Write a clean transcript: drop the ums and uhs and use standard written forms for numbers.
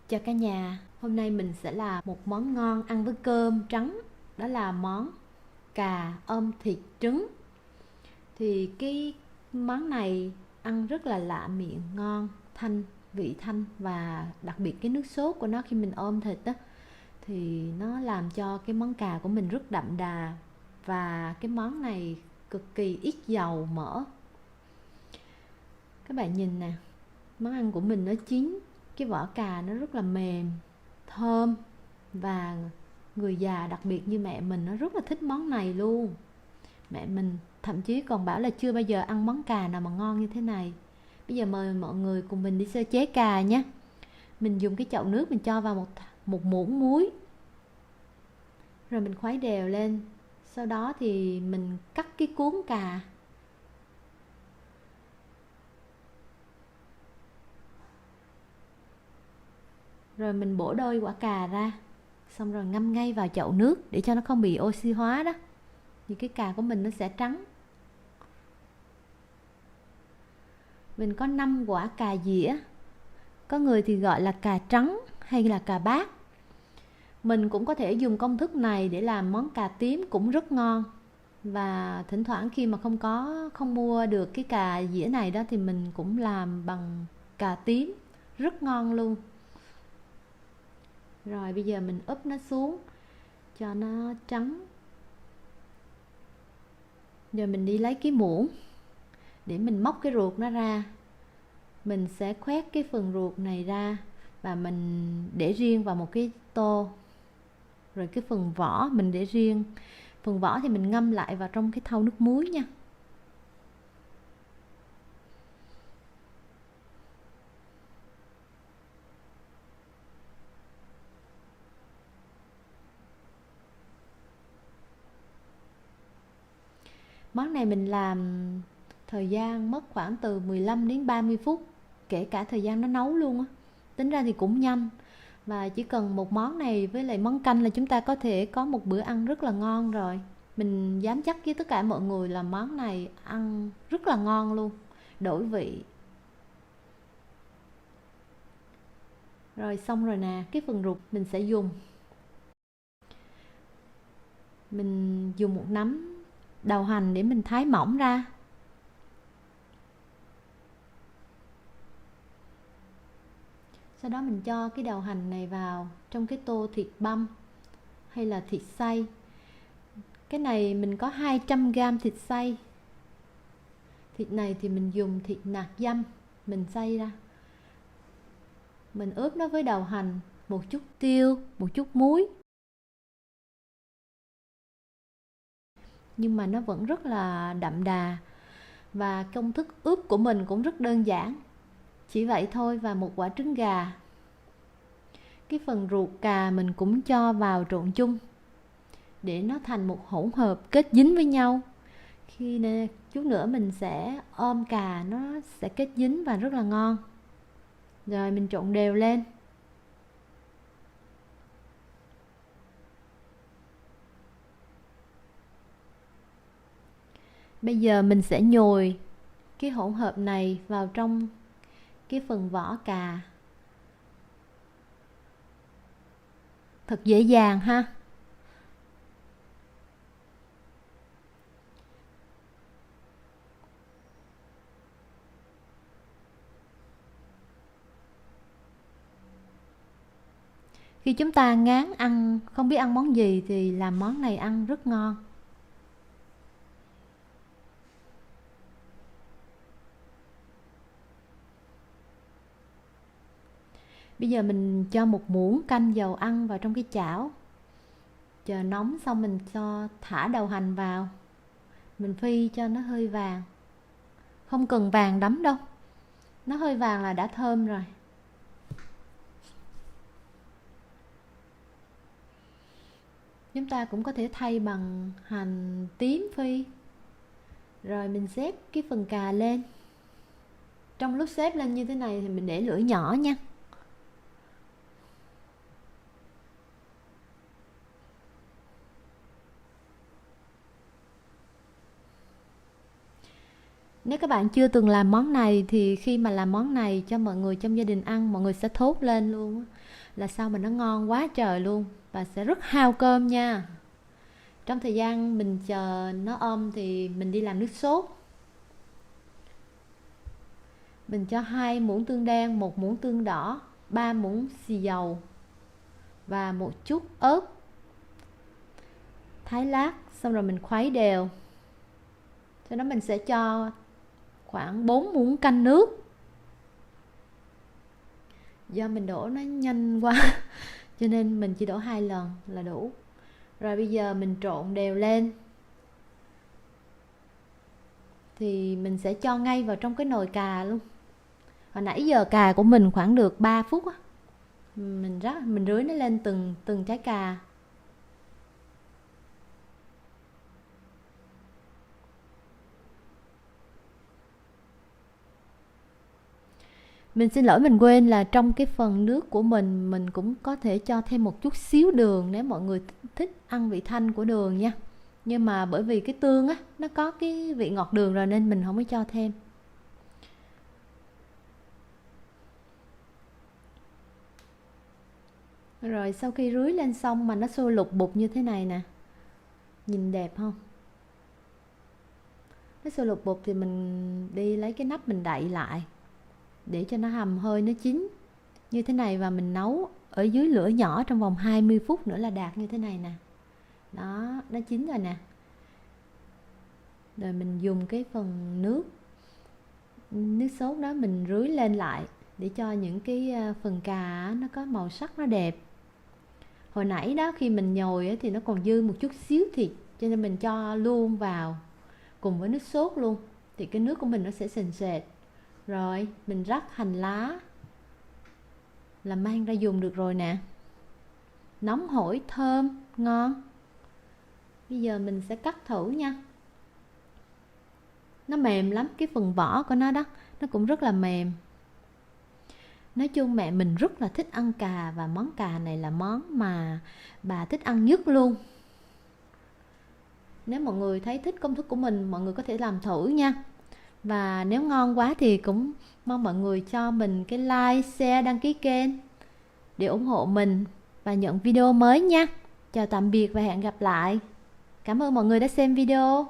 Chào cả nhà, hôm nay mình sẽ làm một món ngon ăn với cơm trắng. Đó là món cà ôm thịt trứng. Thì cái món này ăn rất là lạ miệng, ngon, thanh, vị thanh. Và đặc biệt cái nước sốt của nó khi mình ôm thịt á, thì nó làm cho cái món cà của mình rất đậm đà. Và cái món này cực kỳ ít dầu mỡ. Các bạn nhìn nè, món ăn của mình nó chín, cái vỏ cà nó rất là mềm, thơm. Và người già đặc biệt như mẹ mình nó rất là thích món này luôn. Mẹ mình thậm chí còn bảo là chưa bao giờ ăn món cà nào mà ngon như thế này. Bây giờ mời mọi người cùng mình đi sơ chế cà nhé. Mình dùng cái chậu nước, mình cho vào một muỗng muối, rồi mình khuấy đều lên. Sau đó thì mình cắt cái cuống cà, rồi mình bổ đôi quả cà ra, xong rồi ngâm ngay vào chậu nước để cho nó không bị oxy hóa đó, thì cái cà của mình nó sẽ trắng. Mình có 5 quả cà dĩa, có người thì gọi là cà trắng hay là cà bát. Mình cũng có thể dùng công thức này để làm món cà tím cũng rất ngon. Và thỉnh thoảng khi mà không mua được cái cà dĩa này đó thì mình cũng làm bằng cà tím, rất ngon luôn. Rồi bây giờ mình úp nó xuống cho nó trắng. Giờ mình đi lấy cái muỗng để mình móc cái ruột nó ra. Mình sẽ khoét cái phần ruột này ra và mình để riêng vào một cái tô. Rồi cái phần vỏ mình để riêng. Phần vỏ thì mình ngâm lại vào trong cái thau nước muối nha. Món này mình làm thời gian mất khoảng từ 15 đến 30 phút, kể cả thời gian nó nấu luôn á. Tính ra thì cũng nhanh. Và chỉ cần một món này với lại món canh là chúng ta có thể có một bữa ăn rất là ngon rồi. Mình dám chắc với tất cả mọi người là món này ăn rất là ngon luôn, đổi vị. Rồi xong rồi nè, cái phần ruột mình sẽ dùng một nắm đầu hành để mình thái mỏng ra. Sau đó mình cho cái đầu hành này vào trong cái tô thịt băm hay là thịt xay. Cái này mình có 200g thịt xay. Thịt này thì mình dùng thịt nạc dăm, mình xay ra. Mình ướp nó với đầu hành, một chút tiêu, một chút muối. Nhưng mà nó vẫn rất là đậm đà. Và công thức ướp của mình cũng rất đơn giản. Chỉ vậy thôi, và một quả trứng gà. Cái phần ruột cà mình cũng cho vào trộn chung để nó thành một hỗn hợp kết dính với nhau. Khi nè, chút nữa mình sẽ ôm cà, nó sẽ kết dính và rất là ngon. Rồi mình trộn đều lên. Bây giờ mình sẽ nhồi cái hỗn hợp này vào trong cái phần vỏ cà. Thật dễ dàng ha. Khi chúng ta ngán ăn, không biết ăn món gì thì làm món này ăn rất ngon. Bây giờ mình cho một muỗng canh dầu ăn vào trong cái chảo. Chờ nóng xong mình thả đầu hành vào. Mình phi cho nó hơi vàng. Không cần vàng đắm đâu. Nó hơi vàng là đã thơm rồi. Chúng ta cũng có thể thay bằng hành tím phi. Rồi mình xếp cái phần cà lên. Trong lúc xếp lên như thế này thì mình để lửa nhỏ nha. Nếu các bạn chưa từng làm món này thì khi mà làm món này cho mọi người trong gia đình ăn, mọi người sẽ thốt lên luôn. là sao mà nó ngon quá trời luôn, và sẽ rất hao cơm nha. Trong thời gian mình chờ nó ôm thì mình đi làm nước sốt. Mình cho 2 muỗng tương đen, 1 muỗng tương đỏ, 3 muỗng xì dầu và một chút ớt thái lát, xong rồi mình khuấy đều. Sau đó mình sẽ cho khoảng 4 muỗng canh nước. Do mình đổ nó nhanh quá cho nên mình chỉ đổ 2 lần là đủ. Rồi bây giờ mình trộn đều lên. Thì mình sẽ cho ngay vào trong cái nồi cà luôn. Hồi nãy giờ cà của mình khoảng được 3 phút á. Mình rưới nó lên từng trái cà. Mình xin lỗi, mình quên là trong cái phần nước của mình cũng có thể cho thêm một chút xíu đường nếu mọi người thích ăn vị thanh của đường nha. Nhưng mà bởi vì cái tương á, nó có cái vị ngọt đường rồi nên mình không có cho thêm. Rồi sau khi rưới lên xong mà nó sôi lục bục như thế này nè, nhìn đẹp không? Nó sôi lục bục thì mình đi lấy cái nắp mình đậy lại để cho nó hầm hơi nó chín như thế này, và mình nấu ở dưới lửa nhỏ trong vòng 20 phút nữa là đạt như thế này nè. Đó, nó chín rồi nè. Rồi mình dùng cái phần nước sốt đó mình rưới lên lại để cho những cái phần cà nó có màu sắc nó đẹp. Hồi nãy đó khi mình nhồi thì nó còn dư một chút xíu thịt, cho nên mình cho luôn vào cùng với nước sốt luôn, thì cái nước của mình nó sẽ sền sệt. Rồi mình rắc hành lá là mang ra dùng được rồi nè. Nóng hổi thơm ngon. Bây giờ mình sẽ cắt thử nha. Nó mềm lắm, cái phần vỏ của nó đó nó cũng rất là mềm. Nói chung mẹ mình rất là thích ăn cà, và món cà này là món mà bà thích ăn nhất luôn. Nếu mọi người thấy thích công thức của mình, mọi người có thể làm thử nha. Và nếu ngon quá thì cũng mong mọi người cho mình cái like, share, đăng ký kênh để ủng hộ mình và nhận video mới nha. Chào tạm biệt và hẹn gặp lại. Cảm ơn mọi người đã xem video.